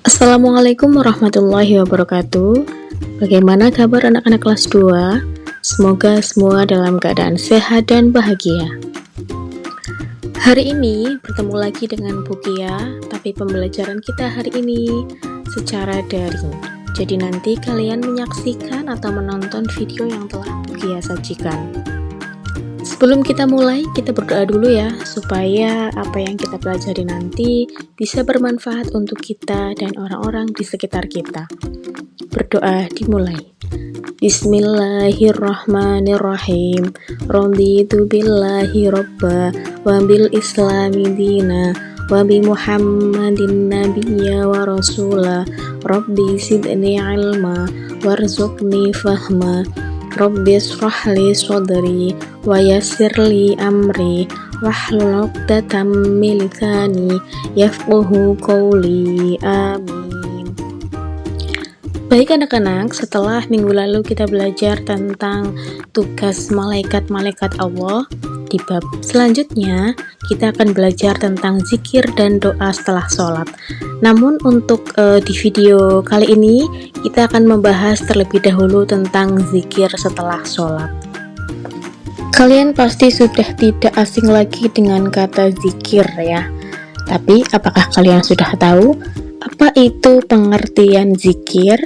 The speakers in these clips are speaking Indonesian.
Assalamualaikum warahmatullahi wabarakatuh. Bagaimana kabar anak-anak kelas 2? Semoga semua dalam keadaan sehat dan bahagia. Hari ini bertemu lagi dengan Bukia, tapi pembelajaran kita hari ini secara daring. Jadi nanti kalian menyaksikan atau menonton video yang telah Bukia sajikan. Sebelum kita mulai, kita berdoa dulu ya, supaya apa yang kita pelajari nanti bisa bermanfaat untuk kita dan orang-orang di sekitar kita. Berdoa dimulai. Bismillahirrahmanirrahim. Raditu billahi robba wa bil islami dina wa bi muhammadin nabiyya wa rasula. Rabbi zidni ilma warzuqni fahma. Rabbi shrahli sadri wa yassirli amri wahlul 'uqdatam min lisani yafqahu qawli. Amin. Baik anak-anak, setelah minggu lalu kita belajar tentang tugas malaikat-malaikat Allah, di bab selanjutnya kita akan belajar tentang zikir dan doa setelah sholat. Namun untuk di video kali ini kita akan membahas terlebih dahulu tentang zikir setelah sholat. Kalian pasti sudah tidak asing lagi dengan kata zikir ya. Tapi apakah kalian sudah tahu apa itu pengertian zikir?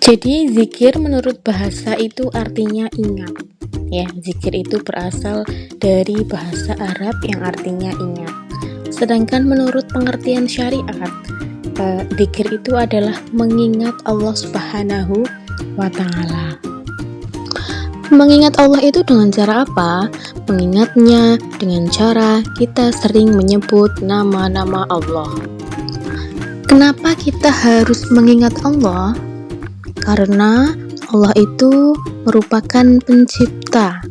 Jadi zikir menurut bahasa itu artinya ingat. Ya, zikir itu berasal dari bahasa Arab yang artinya ingat. Sedangkan menurut pengertian syariat, zikir itu adalah mengingat Allah Subhanahu wa Ta'ala. Mengingat Allah itu dengan cara apa? Mengingatnya dengan cara kita sering menyebut nama-nama Allah. Kenapa kita harus mengingat Allah? Karena Allah itu merupakan pencipta,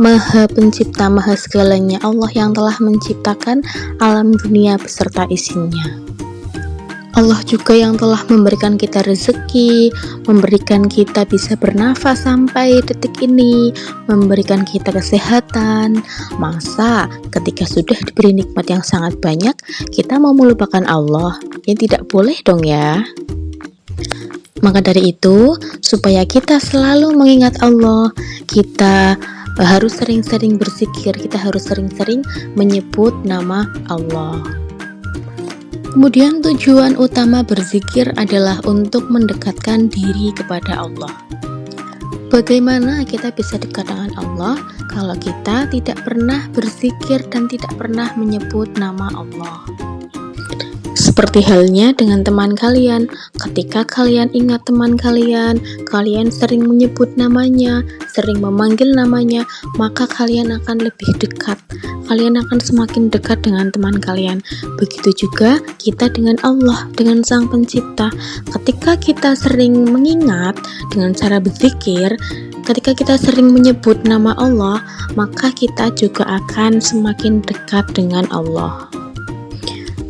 maha pencipta, maha segalanya. Allah yang telah menciptakan alam dunia beserta isinya. Allah juga yang telah memberikan kita rezeki, memberikan kita bisa bernafas sampai detik ini, memberikan kita kesehatan. Masa ketika sudah diberi nikmat yang sangat banyak, kita mau melupakan Allah? Ya tidak boleh dong ya. Maka dari itu, supaya kita selalu mengingat Allah, kita harus sering-sering berzikir, kita harus sering-sering menyebut nama Allah. Kemudian tujuan utama berzikir adalah untuk mendekatkan diri kepada Allah. Bagaimana kita bisa dekat dengan Allah kalau kita tidak pernah berzikir dan tidak pernah menyebut nama Allah? Seperti halnya dengan teman kalian, ketika kalian ingat teman kalian, kalian sering menyebut namanya, sering memanggil namanya, maka kalian akan lebih dekat. Kalian akan semakin dekat dengan teman kalian. Begitu juga kita dengan Allah, dengan Sang Pencipta. Ketika kita sering mengingat dengan cara berzikir, ketika kita sering menyebut nama Allah, maka kita juga akan semakin dekat dengan Allah.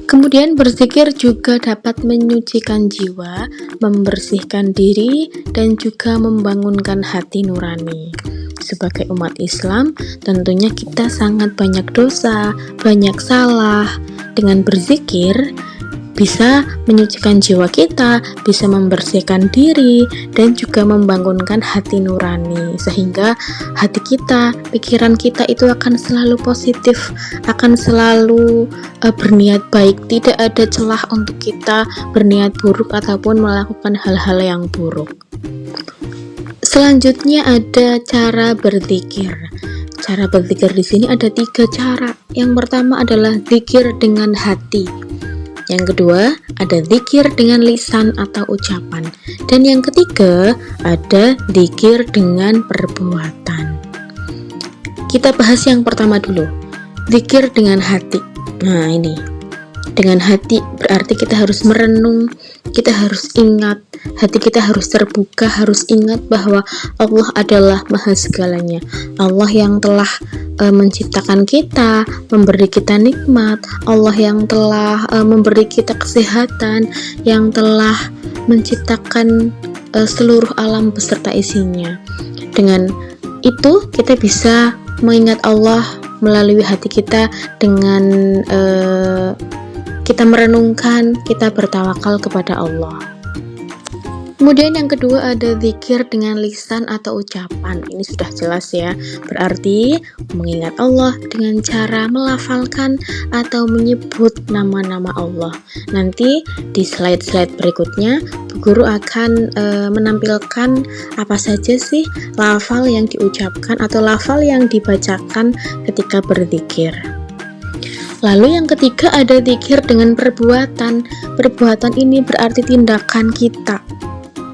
Kemudian berzikir juga dapat menyucikan jiwa, membersihkan diri, dan juga membangunkan hati nurani. Sebagai umat Islam, tentunya kita sangat banyak dosa, banyak salah. Dengan berzikir, bisa menyucikan jiwa kita, bisa membersihkan diri, dan juga membangunkan hati nurani, sehingga hati kita, pikiran kita itu akan selalu positif, akan selalu berniat baik. Tidak ada celah untuk kita berniat buruk ataupun melakukan hal-hal yang buruk. Selanjutnya ada cara berzikir. Cara berzikir di sini ada 3 cara. Yang pertama adalah zikir dengan hati. Yang kedua, ada zikir dengan lisan atau ucapan. Dan yang ketiga, ada zikir dengan perbuatan. Kita bahas yang pertama dulu, zikir dengan hati. Nah ini, dengan hati berarti kita harus merenung, kita harus ingat, hati kita harus terbuka, harus ingat bahwa Allah adalah maha segalanya. Allah yang telah menciptakan kita, memberi kita nikmat, Allah yang telah memberi kita kesehatan, yang telah menciptakan seluruh alam beserta isinya. Dengan itu kita bisa mengingat Allah melalui hati kita dengan kita merenungkan, kita bertawakal kepada Allah. Kemudian yang kedua ada zikir dengan lisan atau ucapan. Ini sudah jelas ya, berarti mengingat Allah dengan cara melafalkan atau menyebut nama-nama Allah. Nanti di slide-slide berikutnya Bu Guru akan menampilkan apa saja sih lafal yang diucapkan atau lafal yang dibacakan ketika berzikir. Lalu yang ketiga ada zikir dengan perbuatan. Perbuatan ini berarti tindakan kita.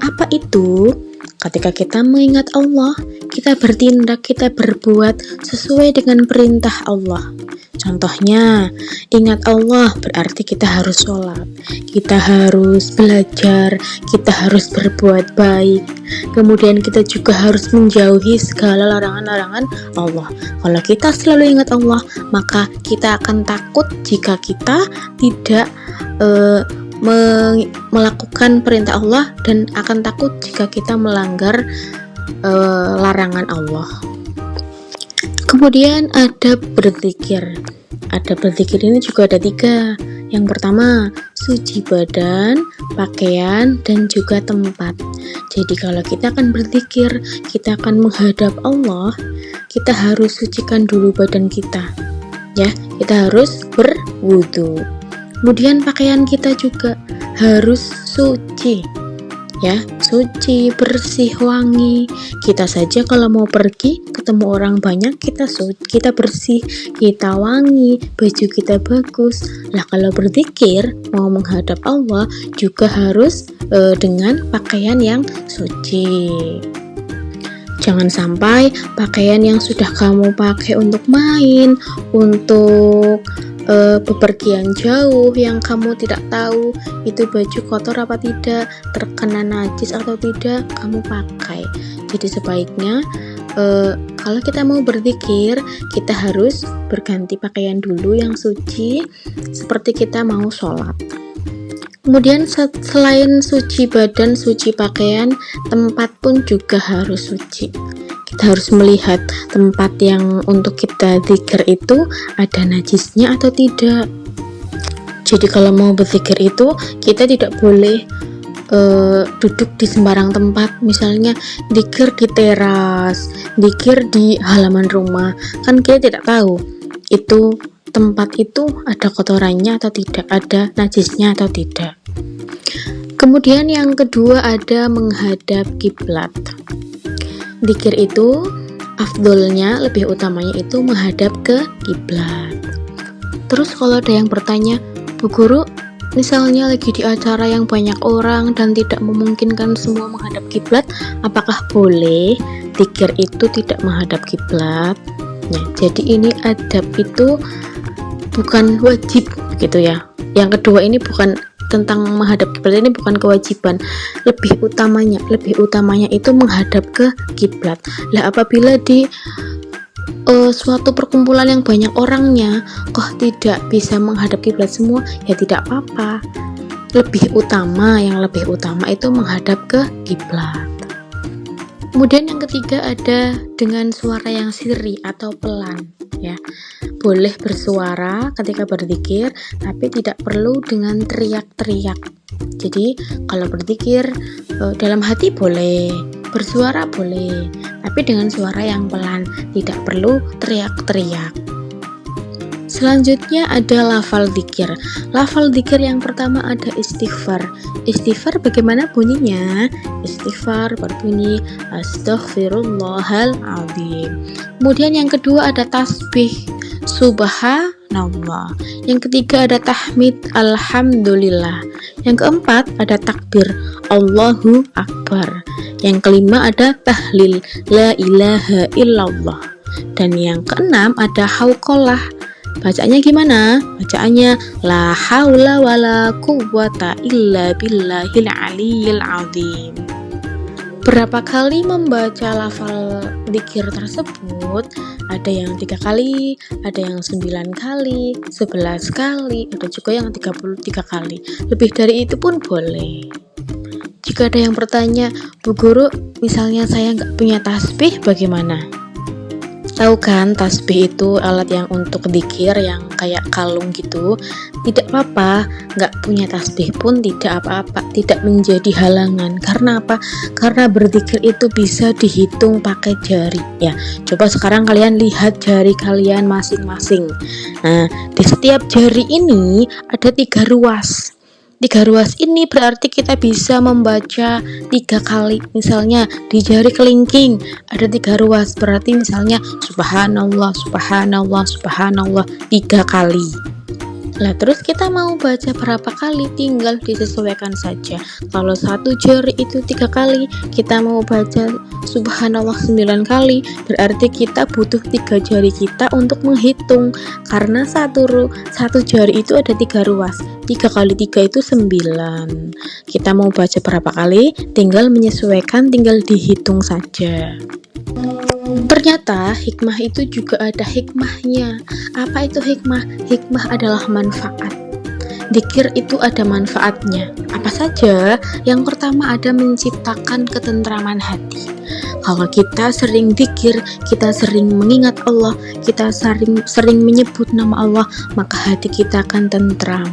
Apa itu? Ketika kita mengingat Allah, kita bertindak, kita berbuat sesuai dengan perintah Allah. Contohnya, ingat Allah berarti kita harus sholat, kita harus belajar, kita harus berbuat baik. Kemudian kita juga harus menjauhi segala larangan-larangan Allah. Kalau kita selalu ingat Allah, maka kita akan takut jika kita tidak melakukan perintah Allah, dan akan takut jika kita melanggar larangan Allah. Kemudian ada berzikir. Ada berzikir ini juga ada 3. Yang pertama, suci badan, pakaian, dan juga tempat. Jadi kalau kita akan berzikir, kita akan menghadap Allah, kita harus sucikan dulu badan kita. Ya, kita harus berwudu. Kemudian pakaian kita juga harus suci. Ya, suci, bersih, wangi. Kita saja kalau mau pergi ketemu orang banyak, kita bersih, kita wangi, baju kita bagus. Lah kalau berzikir mau menghadap Allah juga harus dengan pakaian yang suci. Jangan sampai pakaian yang sudah kamu pakai untuk main, untuk bepergian jauh yang kamu tidak tahu itu baju kotor apa tidak, terkena najis atau tidak, kamu pakai. Jadi sebaiknya kalau kita mau berzikir, kita harus berganti pakaian dulu yang suci, seperti kita mau sholat. Kemudian selain suci badan, suci pakaian, tempat pun juga harus suci. Kita harus melihat tempat yang untuk kita zikir itu ada najisnya atau tidak. Jadi kalau mau berzikir itu kita tidak boleh duduk di sembarang tempat. Misalnya zikir di teras, zikir di halaman rumah, kan kita tidak tahu itu tempat itu ada kotorannya atau tidak, ada najisnya atau tidak. Kemudian yang kedua ada menghadap kiblat. Zikir itu afdolnya, lebih utamanya itu menghadap ke kiblat. Terus kalau ada yang bertanya, Bu Guru, misalnya lagi di acara yang banyak orang dan tidak memungkinkan semua menghadap kiblat, apakah boleh zikir itu tidak menghadap kiblat? Nah, jadi ini adab itu bukan wajib gitu ya. Yang kedua ini bukan tentang menghadap kiblat, ini bukan kewajiban, lebih utamanya itu menghadap ke kiblat. Lah apabila di suatu perkumpulan yang banyak orangnya kok tidak bisa menghadap kiblat semua, ya tidak apa-apa. Yang lebih utama itu menghadap ke kiblat. Kemudian yang ketiga ada dengan suara yang sirri atau pelan, ya. Boleh bersuara ketika berzikir, tapi tidak perlu dengan teriak-teriak. Jadi kalau berzikir dalam hati boleh, bersuara boleh, tapi dengan suara yang pelan, tidak perlu teriak-teriak. Selanjutnya ada lafal zikir. Lafal zikir yang pertama ada istighfar. Istighfar bagaimana bunyinya? Istighfar berbunyi Astaghfirullahaladzim. Kemudian yang kedua ada tasbih, Subhanallah. Yang ketiga ada tahmid, Alhamdulillah. Yang keempat ada takbir, Allahu Akbar. Yang kelima ada tahlil, La ilaha illallah. Dan yang keenam ada hauqalah. Bacaannya gimana? Bacaannya La haula wala quwwata illa billahil aliyyil azim. Berapa kali membaca lafal zikir tersebut? Ada yang 3 kali, ada yang 9 kali, 11 kali, ada juga yang 33 kali. Lebih dari itu pun boleh. Jika ada yang bertanya, Bu Guru, misalnya saya nggak punya tasbih, bagaimana? Tahu kan, tasbih itu alat yang untuk dzikir yang kayak kalung gitu. Tidak apa-apa, nggak punya tasbih pun tidak apa-apa, tidak menjadi halangan. Karena apa? Karena berzikir itu bisa dihitung pakai jari ya. Coba sekarang kalian lihat jari kalian masing-masing. Nah, di setiap jari ini ada 3 ruas. 3 ruas ini berarti kita bisa membaca 3 kali. Misalnya di jari kelingking ada 3 ruas, berarti misalnya subhanallah, subhanallah, subhanallah 3 kali. Lah terus kita mau baca berapa kali, tinggal disesuaikan saja. Kalau satu jari itu 3 kali, kita mau baca subhanallah 9 kali, berarti kita butuh 3 jari kita untuk menghitung. Karena satu jari itu ada 3 ruas, 3 kali 3 itu 9. Kita mau baca berapa kali, tinggal menyesuaikan, tinggal dihitung saja. Ternyata hikmah itu juga ada hikmahnya. Apa itu hikmah? Hikmah adalah manfaat. Dzikir itu ada manfaatnya. Apa saja? Yang pertama ada menciptakan ketentraman hati. Kalau kita sering dzikir, kita sering mengingat Allah, kita sering menyebut nama Allah, maka hati kita akan tentram.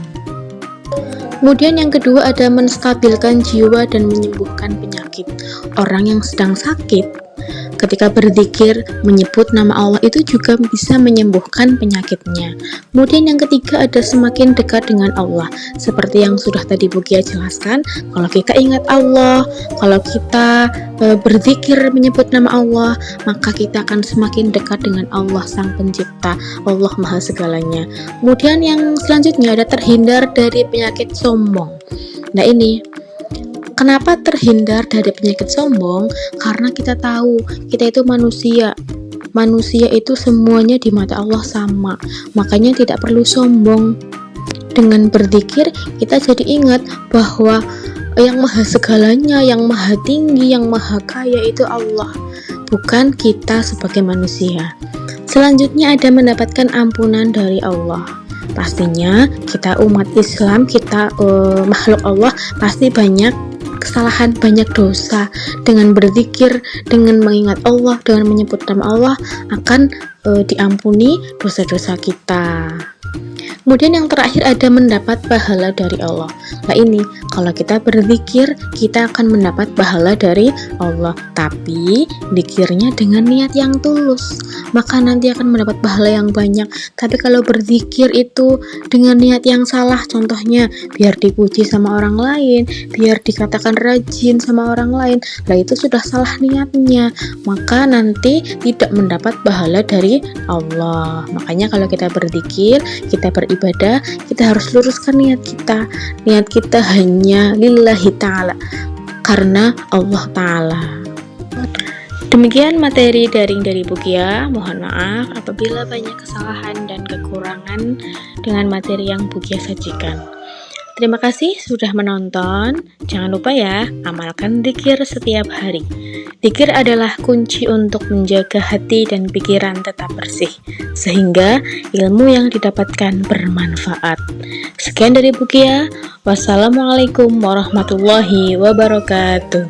Kemudian yang kedua ada menstabilkan jiwa dan menyembuhkan penyakit. Orang yang sedang sakit, ketika berzikir, menyebut nama Allah itu juga bisa menyembuhkan penyakitnya. Kemudian yang ketiga ada semakin dekat dengan Allah. Seperti yang sudah tadi Bukia jelaskan, kalau kita ingat Allah, kalau kita berzikir menyebut nama Allah, maka kita akan semakin dekat dengan Allah Sang Pencipta, Allah Maha Segalanya. Kemudian yang selanjutnya ada terhindar dari penyakit sombong. Nah ini, kenapa terhindar dari penyakit sombong? Karena kita tahu, kita itu manusia. Manusia itu semuanya di mata Allah sama. Makanya tidak perlu sombong. Dengan berzikir, kita jadi ingat bahwa yang maha segalanya, yang maha tinggi, yang maha kaya itu Allah, bukan kita sebagai manusia. Selanjutnya ada mendapatkan ampunan dari Allah. Pastinya kita umat Islam, kita makhluk Allah, pasti banyak kesalahan, banyak dosa. Dengan berzikir, dengan mengingat Allah, dengan menyebut nama Allah, akan diampuni dosa-dosa kita. Kemudian yang terakhir ada mendapat pahala dari Allah. Nah ini, kalau kita berzikir, kita akan mendapat pahala dari Allah. Tapi zikirnya dengan niat yang tulus, maka nanti akan mendapat pahala yang banyak. Tapi kalau berzikir itu dengan niat yang salah, contohnya biar dipuji sama orang lain, biar dikatakan rajin sama orang lain, lah itu sudah salah niatnya, maka nanti tidak mendapat pahala dari Allah. Makanya kalau kita berzikir, kita beribadah, kita harus luruskan niat kita. Niat kita hanya lillahi ta'ala, karena Allah Ta'ala. Demikian materi daring dari Bukia. Mohon maaf apabila banyak kesalahan dan kekurangan dengan materi yang Bukia sajikan. Terima kasih sudah menonton. Jangan lupa ya, amalkan dzikir setiap hari. Dzikir adalah kunci untuk menjaga hati dan pikiran tetap bersih, sehingga ilmu yang didapatkan bermanfaat. Sekian dari Bukia. Wassalamualaikum warahmatullahi wabarakatuh.